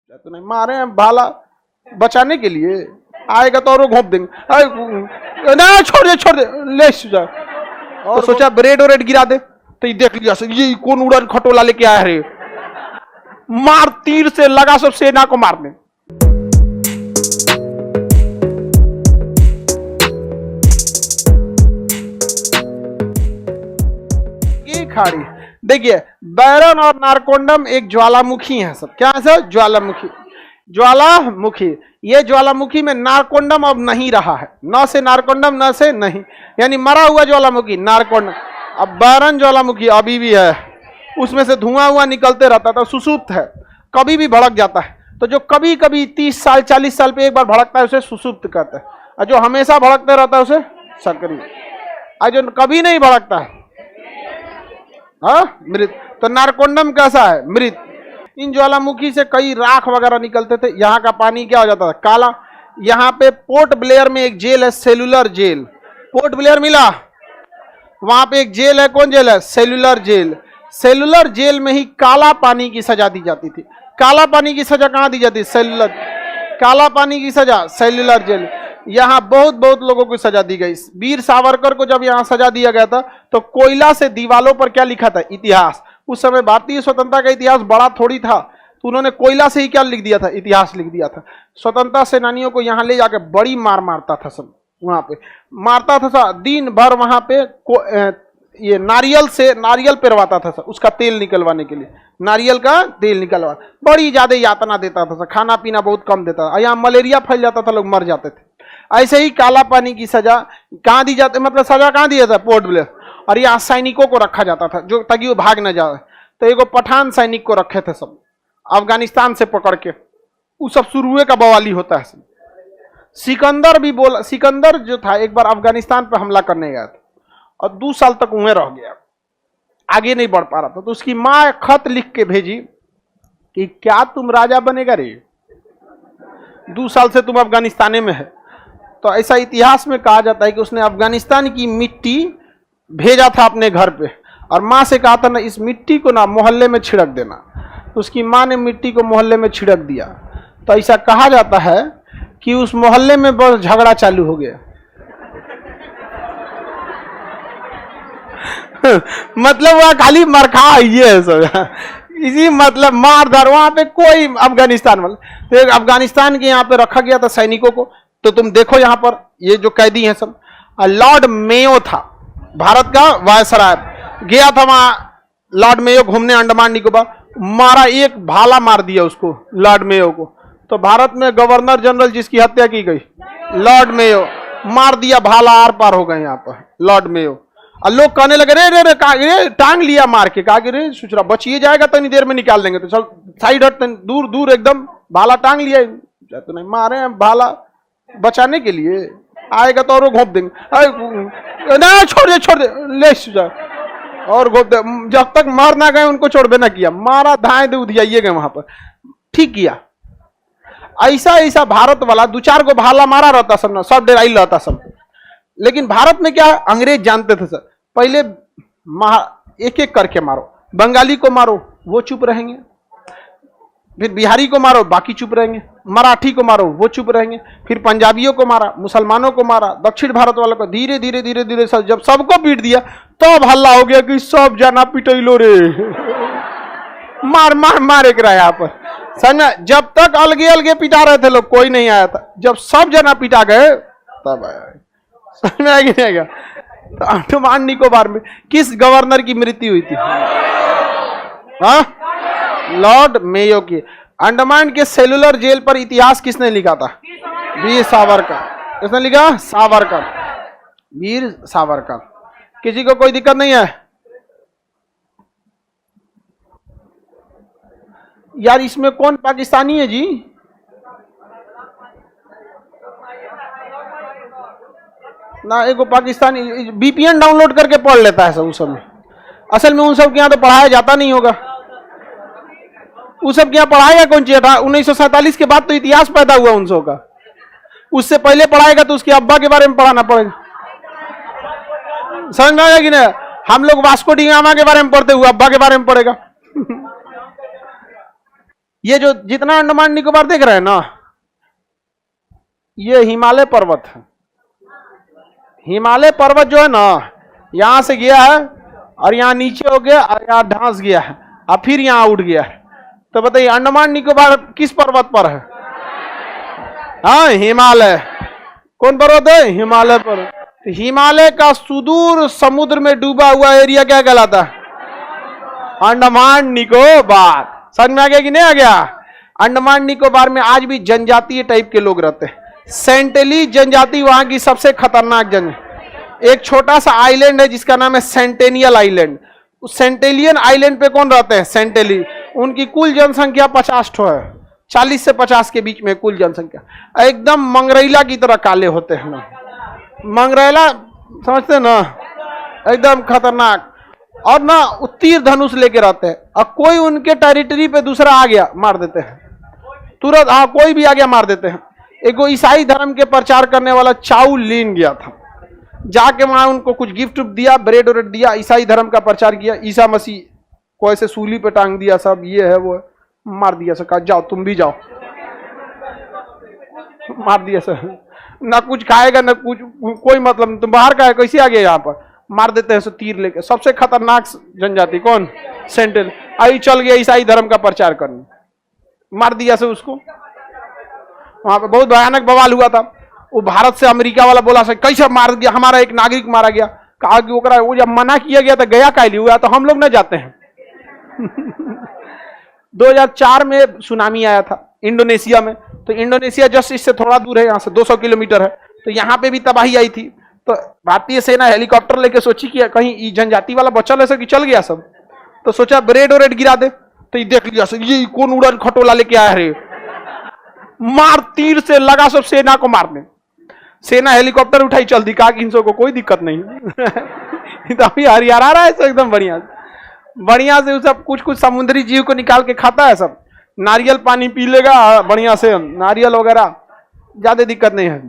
तो नहीं मारे हैं भाला बचाने के लिए, आएगा तो और घोंप देंगे। ना छोड़ दे ले जा। और तो सोचा ब्रेड और रेड गिरा दे, तो ये देख लिया ये कौन उड़न खटोला लेके आया रे, मार तीर से लगा सब सेना को मारने। खाड़ी देखिए, बैरन और नारकोंडम एक ज्वालामुखी है सब। क्या है सर? ज्वालामुखी। ये ज्वालामुखी में नारकोंडम अब नहीं रहा है, न से नारकोंडम न से नहीं, यानी मरा हुआ ज्वालामुखी नारकोंडम। अब बैरन ज्वालामुखी अभी भी है, उसमें से धुआं हुआ निकलते रहता था, सुसुप्त है, कभी भी भड़क जाता है। तो जो कभी कभी 30 साल 40 साल पे एक बार भड़कता है उसे सुसुप्त कहते हैं, और जो हमेशा भड़कते रहता है उसे सक्रिय। और जो कभी नहीं भड़कता है मृत। तो नारकोंडम कैसा है? मृत। इन ज्वालामुखी से कई राख वगैरह निकलते थे। यहाँ का पानी क्या हो जाता था? काला। यहाँ पे पोर्ट ब्लेयर में एक जेल है, सेलुलर जेल। पोर्ट ब्लेयर मिला, वहां पे एक जेल है। कौन जेल है? Cellular jail. सेलुलर जेल में ही काला पानी की सजा दी जाती थी। काला पानी की सजा कहाँ दी जाती? सेलुलर। काला पानी की सजा सेलुलर जेल। यहाँ बहुत लोगों को सजा दी गई। वीर सावरकर को जब यहाँ सजा दिया गया था तो कोयला से दीवालों पर क्या लिखा था? इतिहास। उस समय भारतीय स्वतंत्रता का इतिहास बड़ा थोड़ी था, तो उन्होंने कोयला से ही क्या लिख दिया था? इतिहास लिख दिया था। स्वतंत्रता सेनानियों को यहाँ ले जाकर बड़ी मार मारता था सब, वहां पे मारता था सब। दिन भर वहां पे ये नारियल पेरवाता था सब, उसका तेल निकलवाने के लिए। नारियल का तेल निकलवा, बड़ी ज्यादा यातना देता था, खाना पीना बहुत कम देता था। यहाँ मलेरिया फैल जाता था, लोग मर जाते थे। ऐसे ही काला पानी की सजा कहाँ दी जाती, मतलब सजा कहाँ दिया था? Port Blair. और यहाँ सैनिकों को रखा जाता था जो, ताकि वो भाग न जाए। तो एगो पठान सैनिक को रखे थे सब, अफगानिस्तान से पकड़ के। वो सब शुरुए का बवाली होता है सब। सिकंदर जो था एक बार अफगानिस्तान पर हमला करने गया था और 2 साल तक वहीं रह गया, आगे नहीं बढ़ पा रहा था। तो उसकी माँ खत लिख के भेजी कि क्या तुम राजा बनेगा रे, 2 साल से तुम अफगानिस्तान में है। तो ऐसा इतिहास में कहा जाता है कि उसने अफगानिस्तान की मिट्टी भेजा था अपने घर पे, और माँ से कहा था ना इस मिट्टी को ना मोहल्ले में छिड़क देना। तो उसकी माँ ने मिट्टी को मोहल्ले में छिड़क दिया। तो ऐसा कहा जाता है कि उस मोहल्ले में बस झगड़ा चालू हो गया। मतलब वह खाली मरखा ये है सब, इसी मतलब मारधार। वहां पे कोई अफगानिस्तान वाला, तो अफगानिस्तान के यहाँ पे रखा गया था सैनिकों को। तो तुम देखो यहाँ पर ये जो कैदी हैं सब, लॉर्ड मेयो था, भारत का वायसराय, गया था वहां लॉर्ड मेयो घूमने अंडमान निकोबार। मारा, एक भाला मार दिया उसको, लॉर्ड मेयो को। तो भारत में गवर्नर जनरल जिसकी हत्या की गई, लॉर्ड मेयो, मार दिया भाला, आर पार हो गए यहाँ पर लॉर्ड मेयो। और लोग कहने लगे रे रे रे टांग लिया मार के, कहा कि रे सुचरा बचिए जाएगा, तनी देर में निकाल देंगे। तो चल साइड हट, दूर दूर एकदम, भाला टांग लिया। तो नहीं मारे हैं भाला बचाने के लिए, आएगा तो और घोंप देंगे। ना छोड़ दे ले जा। और घोंप दे, जब तक मार ना गए उनको छोड़बे ना किया, मारा धाए दे उधियाइए गए वहां पर। ठीक किया। ऐसा भारत वाला 2-4 को भाला मारा रहता सब ना, सब डेराइल रहता सब। लेकिन भारत में क्या है, अंग्रेज जानते थे सर, पहले एक एक करके मारो। बंगाली को मारो वो चुप रहेंगे, फिर बिहारी को मारो बाकी चुप रहेंगे, मराठी को मारो वो चुप रहेंगे, फिर पंजाबियों को मारा, मुसलमानों को मारा, दक्षिण भारत वालों को। धीरे धीरे जब सबको पीट दिया तब तो हल्ला हो गया कि सब जना पिटैलो रे। मार एक रहा यहाँ पर समझ। जब तक अलगे पिटा रहे थे लोग, कोई नहीं आया था। जब सब जना पिटा गए तब आया। समझ में आएगा। तो अंडमान निकोबार में किस गवर्नर की मृत्यु हुई थी? लॉर्ड मेयो की। अंडमान के सेलुलर जेल पर इतिहास किसने लिखा था? वीर सावरकर। किसने लिखा? सावरकर, वीर सावरकर। किसी को कोई दिक्कत नहीं है यार? इसमें कौन पाकिस्तानी है जी? ना एगो पाकिस्तानी VPN डाउनलोड करके पढ़ लेता है सब। उस सब में असल में उन सब के यहाँ तो पढ़ाया जाता नहीं होगा। उस सब के यहाँ पढ़ाएगा कौन चीज था? 1947 के बाद तो इतिहास पैदा हुआ उन सब का। उससे पहले पढ़ाएगा तो उसके अब्बा के बारे में पढ़ाना पड़ेगा। समझ में आएगा कि नहीं? हम लोग वास्को डी गामा के बारे में पढ़ते हुए अब्बा के बारे में पढ़ेगा। ये जो जितना अंडमान निकोबार देख रहे हैं ना, ये हिमालय पर्वत है। हिमालय पर्वत जो है ना, यहां से गया है और यहां नीचे हो गया और यहां ढांस गया है और फिर यहां उठ गया है। तो बताइए अंडमान निकोबार किस पर्वत पर है? हाँ, हिमालय। कौन पर्वत है? हिमालय पर्वत। तो हिमालय का सुदूर समुद्र में डूबा हुआ एरिया क्या कहलाता है? अंडमान निकोबार। समझ में आ गया कि नहीं आ गया? अंडमान निकोबार में आज भी जनजातीय टाइप के लोग रहते हैं। सेंटेली जनजाति वहां की सबसे खतरनाक एक छोटा सा आइलैंड है जिसका नाम है सेंटेनियल आइलैंड। उस सेंटेलियन आइलैंड पे कौन रहते हैं? सेंटेली। उनकी कुल जनसंख्या 50 ठो है, 40 से 50 के बीच में कुल जनसंख्या। एकदम मंगरैला की तरह काले होते हैं ना, मंगरैला समझते ना, एकदम खतरनाक। और ना तीर धनुष लेके रहते हैं और कोई उनके टेरिटरी पे दूसरा आ गया मार देते हैं तुरंत। हाँ, कोई भी आ गया मार देते हैं। एक ईसाई धर्म के प्रचार करने वाला चाउ लिन गया था, जाके वहां उनको कुछ गिफ्ट दिया, ब्रेड व्रेड दिया, ईसाई धर्म का प्रचार किया। ईसा मसीह को ऐसे सूली पे टांग दिया, सब ये है वो है, मार दिया सर। कहा जाओ तुम भी जाओ, मार दिया सर। ना कुछ खाएगा ना कुछ, कोई मतलब नहीं, तुम बाहर का है, कैसे आ गया यहाँ पर? मार देते हैं तीर लेके। सबसे खतरनाक जनजाति कौन? सेंटेल। आई चल गया ईसाई धर्म का प्रचार करने, मार दिया से उसको। वहां पे बहुत भयानक बवाल हुआ था। वो भारत से अमेरिका वाला बोला सर कैसे मार दिया, हमारा एक नागरिक मारा गया। कहा कि वो जब मना किया गया तो गया कायली हुआ, तो हम लोग न जाते हैं। 2004 में सुनामी आया था इंडोनेशिया में। तो इंडोनेशिया जस्ट इससे थोड़ा दूर है, यहाँ से 200 किलोमीटर है। तो यहाँ पे भी तबाही आई थी। तो भारतीय सेना हेलीकॉप्टर लेके सोची कि कहीं जनजाति वाला बचल है सर कि चल गया सब। तो सोचा ब्रेड और रेड गिरा दे। तो ये देख लिया सर, ये कौन उड़न खटोला लेके आया है, मार तीर से लगा सब सेना को मारने। सेना हेलीकॉप्टर उठाई, चल दी। कहा कि इन को कोई दिक्कत नहीं। तो अभी हरियाणा आ रहा है एकदम बढ़िया बढ़िया से। सब कुछ कुछ समुद्री जीव को निकाल के खाता है सब। नारियल पानी पी लेगा बढ़िया से, नारियल वगैरह, ज्यादा दिक्कत नहीं है।